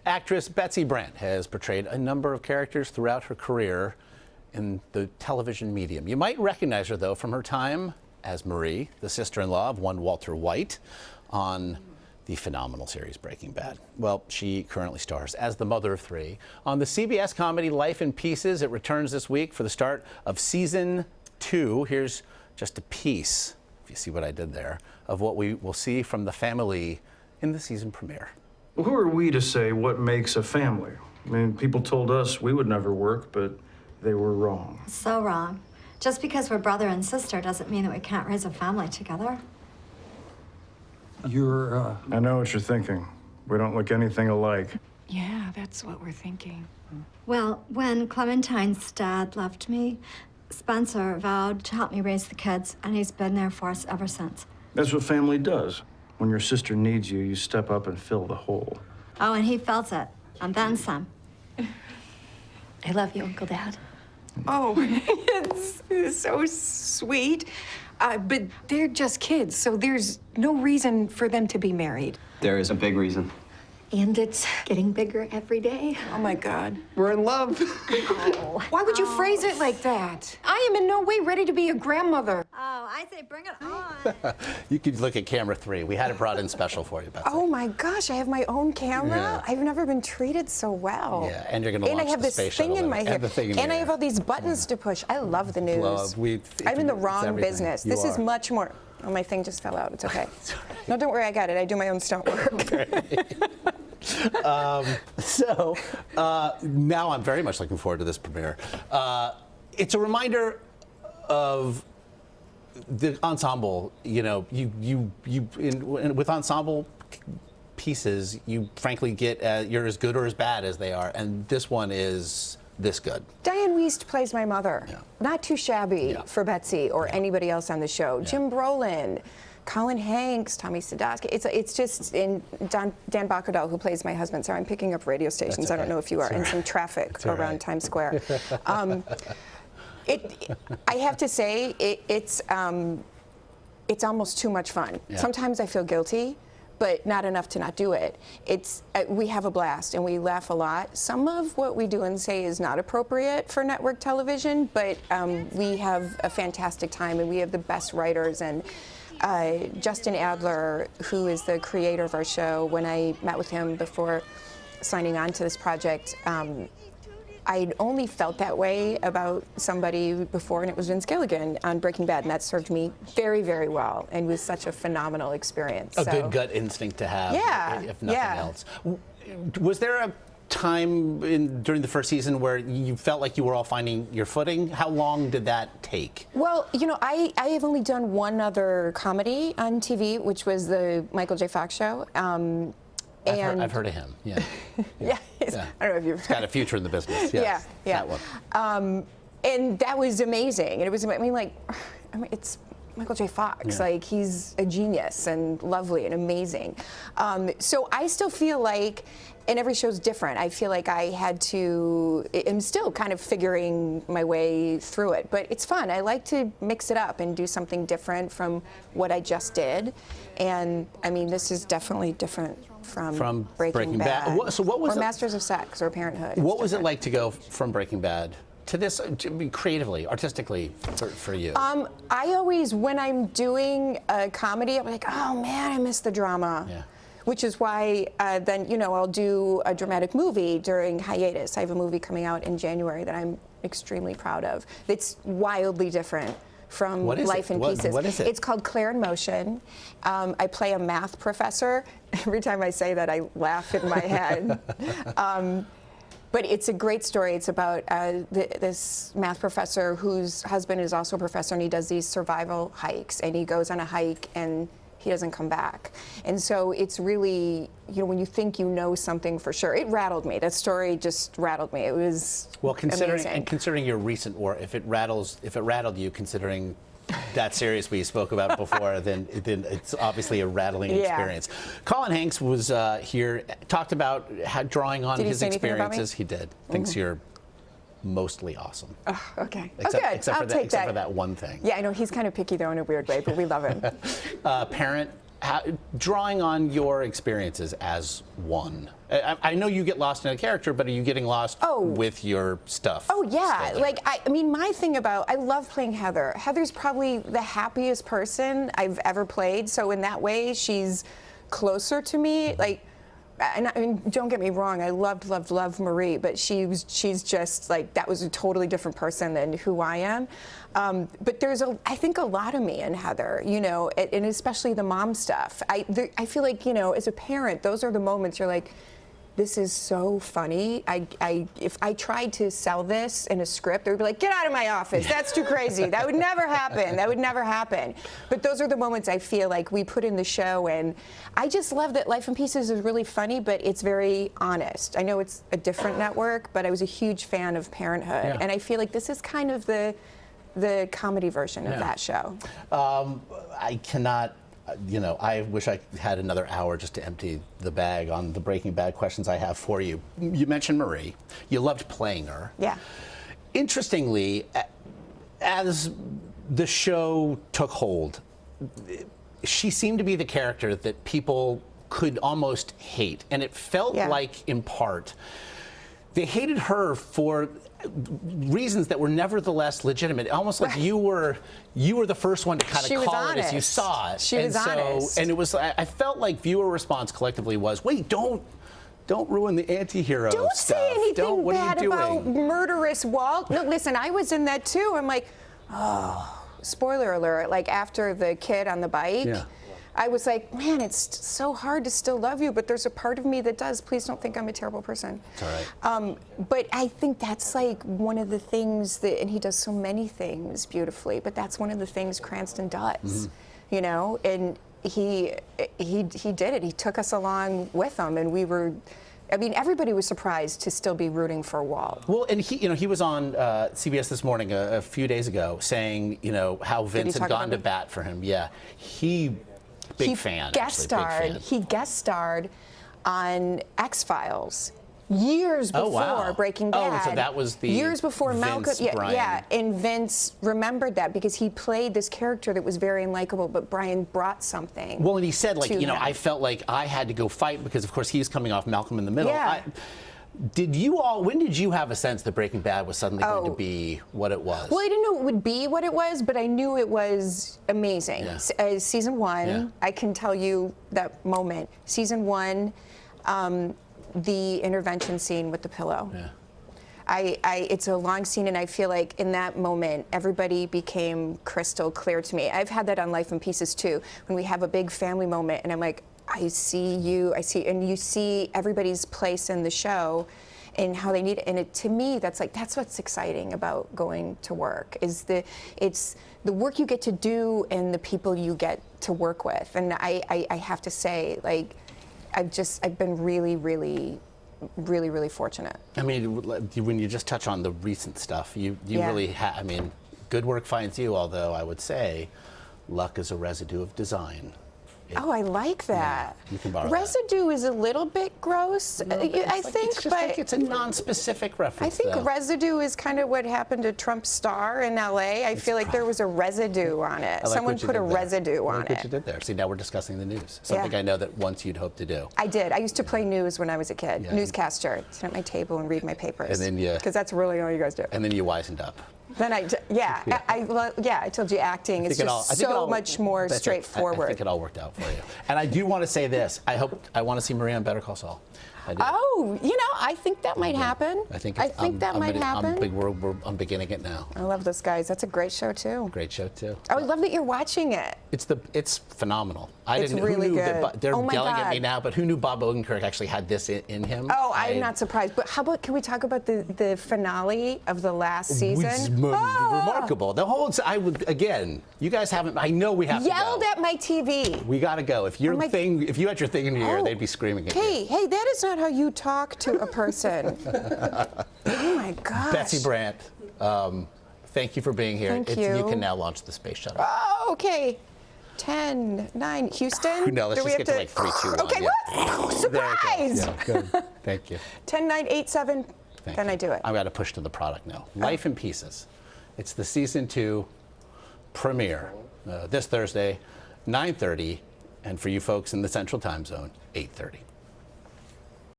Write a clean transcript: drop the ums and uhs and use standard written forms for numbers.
Actress Betsy Brandt has portrayed a number of characters throughout her career in the television medium. You might recognize her, though, from her time as Marie, the sister-in-law of one Walter White, on the phenomenal series Breaking Bad. Well, she currently stars as the mother of three on the CBS comedy Life in Pieces. It returns this week for the start of season 2. Here's just a piece, if you see what I did there, of what we will see from the family in the season premiere. Who are we to say what makes a family? I mean, people told us we would never work, but they were wrong. So wrong. Just because we're brother and sister doesn't mean that we can't raise a family together. I know what you're thinking. We don't look anything alike. Yeah, that's what we're thinking. Well, when Clementine's dad left me, Spencer vowed to help me raise the kids, and he's been there for us ever since. That's what family does. When your sister needs you, you step up and fill the hole. Oh, and he felt it, and then some. I love you, Uncle Dad. Oh, it's so sweet. But they're just kids, so there's no reason for them to be married. There is a big reason. And it's getting bigger every day. Oh, my God. We're in love. Oh. Why would you phrase it like that? I am in no way ready to be a grandmother. Oh, I say bring it on. You could look at camera 3. We had it brought in special for you, Betsy. Oh, my gosh, I have my own camera? Yeah. I've never been treated so well. Yeah, and you're going to launch I have the this space thing shuttle in my hair. and I have all these buttons to push. I love the news. Well, I'm in the it's wrong everything. business. You This is are. much more. Oh, my thing just fell out. It's okay. No, don't worry, I got it. I do my own stunt work. So now I'm very much looking forward to this premiere. It's a reminder of the ensemble. You know, with ensemble pieces, you frankly get you're as good or as bad as they are, and this one is this good. Diane Wiest plays my mother. Yeah. Not too shabby for Betsy or anybody else on the show. Yeah. Jim Brolin, Colin Hanks, Tommy Sadowski. It's just in Dan Bacadal, who plays my husband. Sorry, I'm picking up radio stations. Okay. I don't know if you are. And some traffic around Times Square. I have to say, it's almost too much fun. Yeah. Sometimes I feel guilty, but not enough to not do it. We have a blast and we laugh a lot. Some of what we do and say is not appropriate for network television, but we have a fantastic time and we have the best writers. And Justin Adler, who is the creator of our show, when I met with him before signing on to this project, I'd only felt that way about somebody before, and it was Vince Gilligan on Breaking Bad, and that served me very, very well, and was such a phenomenal experience. A good gut instinct to have, if nothing else. Was there a time during the first season where you felt like you were all finding your footing? How long did that take? Well, you know, I have only done one other comedy on TV, which was the Michael J. Fox show. I've heard of him. Yeah. I don't know if you've got a future in the business. Yes, that one. And that was amazing. And it was, it's Michael J. Fox. Yeah. Like, he's a genius and lovely and amazing. So I still feel like, and every show's different, I feel like I'm still kind of figuring my way through it, but it's fun. I like to mix it up and do something different from what I just did. And I mean, this is definitely different from Breaking Bad. So what was or Masters of Sex or Parenthood. What was it like to go from Breaking Bad to this, creatively, artistically, for you? I always, when I'm doing a comedy, I'm like, oh man, I miss the drama. Yeah. Which is why then, you know, I'll do a dramatic movie during hiatus. I have a movie coming out in January that I'm extremely proud of. It's wildly different from Life in Pieces. What is it? It's called Claire in Motion. I play a math professor. Every time I say that, I laugh in my head. But it's a great story. It's about this math professor whose husband is also a professor, and he does these survival hikes. And he goes on a hike, and he doesn't come back. And so it's really, you know, when you think you know something for sure, it rattled me. That story just rattled me. It was considering your recent work, if it rattled you, considering that series we spoke about before, then it's obviously a rattling experience. Colin Hanks was here, talked about drawing on his experiences. He did. Thinks you're mostly awesome. Oh, okay. Except for that one thing. Yeah, I know he's kind of picky though in a weird way, but we love him. Parent drawing on your experiences as one. I know you get lost in a character, but are you getting lost with your stuff? Oh yeah, like I mean, my thing about I love playing Heather. Heather's probably the happiest person I've ever played. So in that way, she's closer to me. Like, and I mean, don't get me wrong, I loved Marie, but she's just like that was a totally different person than who I am. But there's I think a lot of me in Heather, you know, and especially the mom stuff. I feel like, you know, as a parent, those are the moments you're like, this is so funny. If I tried to sell this in a script, they would be like, get out of my office. That's too crazy. That would never happen. That would never happen. But those are the moments I feel like we put in the show. And I just love that Life in Pieces is really funny, but it's very honest. I know it's a different network, but I was a huge fan of Parenthood. Yeah. And I feel like this is kind of the comedy version of that show. I cannot, you know, I wish I had another hour just to empty the bag on the Breaking Bad questions I have for you. You mentioned Marie. You loved playing her. Yeah. Interestingly, as the show took hold, she seemed to be the character that people could almost hate. And it felt like, in part, they hated her for reasons that were nevertheless legitimate. Almost like you were the first one to kind of call it as you saw it. She was honest. And it was, I felt like viewer response collectively was, wait, don't ruin the anti-hero Don't stuff. say anything What bad are you about doing? murderous Walt. No, listen, I was in that too. I'm like, oh, spoiler alert, like after the kid on the bike. Yeah. I was like, man, it's so hard to still love you, but there's a part of me that does. Please don't think I'm a terrible person. It's all right. But I think that's like one of the things that, and he does so many things beautifully, but that's one of the things Cranston does, you know, and he did it. He took us along with him, and we were, I mean, everybody was surprised to still be rooting for Walt. Well, and he was on CBS this morning a few days ago saying, you know, how Vince had gone to bat for him. Yeah, Big fan. He guest starred on X-Files years before Breaking Bad. Oh, so that was the years before Malcolm. Vince, Brian. Yeah, and Vince remembered that because he played this character that was very unlikable, but Brian brought something. Well, and he said, like, you know, him. I felt like I had to go fight because, of course, he's coming off Malcolm in the Middle. Yeah. When did you have a sense that Breaking Bad was suddenly going to be what it was? Well, I didn't know it would be what it was, but I knew it was amazing. Yeah. Season 1, I can tell you that moment. Season 1, the intervention scene with the pillow. Yeah. It's a long scene, and I feel like in that moment, everybody became crystal clear to me. I've had that on Life in Pieces too, when we have a big family moment, and I'm like, I see you, and you see everybody's place in the show and how they need it. And to me, that's what's exciting about going to work, is it's the work you get to do and the people you get to work with. And I have to say, like, I've been really, really, really, really fortunate. I mean, when you just touch on the recent stuff, you really I mean, good work finds you, although I would say luck is a residue of design. Oh, I like that. Yeah, you can borrow residue is a little bit gross, I think, it's just but like it's a non-specific reference. I think though. residue is kind of what happened to Trump's star in LA. I feel like there was a residue on it. I like Someone what you put a did there. residue I on like what it. you did there. See, now we're discussing the news. Something I know that once you'd hoped to do. I did. I used to play news when I was a kid. Yeah. Newscaster. Sit at my table and read my papers. And then because that's really all you guys do. And then you wisened up. Then I told you acting is just so much more straightforward. I think it all worked out for you. And I do want to say this. I want to see Maria on Better Call Saul. I do. Oh, you know, I think that might happen. I think that might happen. I'm beginning it now. I love those guys. That's a great show too. Great show too. I love that you're watching it. It's phenomenal. It's really good. They're Oh my yelling at me God. now, but who knew Bob Odenkirk actually had this in him? Oh, I'm not surprised. But how about, can we talk about the finale of the last season? Which is remarkable. The whole again, you guys haven't. I know we have Yelled to go. at my TV. We got to go. If you had your thing in your ear, they'd be screaming at you. Hey, that is not how you talk to a person. Oh my gosh. Betsy Brandt, thank you for being here. Thank you. You can now launch the space shuttle. Oh, okay. 10, 9, Houston? No, let's just get to like 3, 2, 1. Okay, what? Surprise! Yeah, good. Thank you. 10, 9, 8, 7. Thank Then you. I do it. I've got to push to the product now. Life in Pieces. It's the season 2 premiere this Thursday, 9:30. And for you folks in the Central Time Zone, 8:30.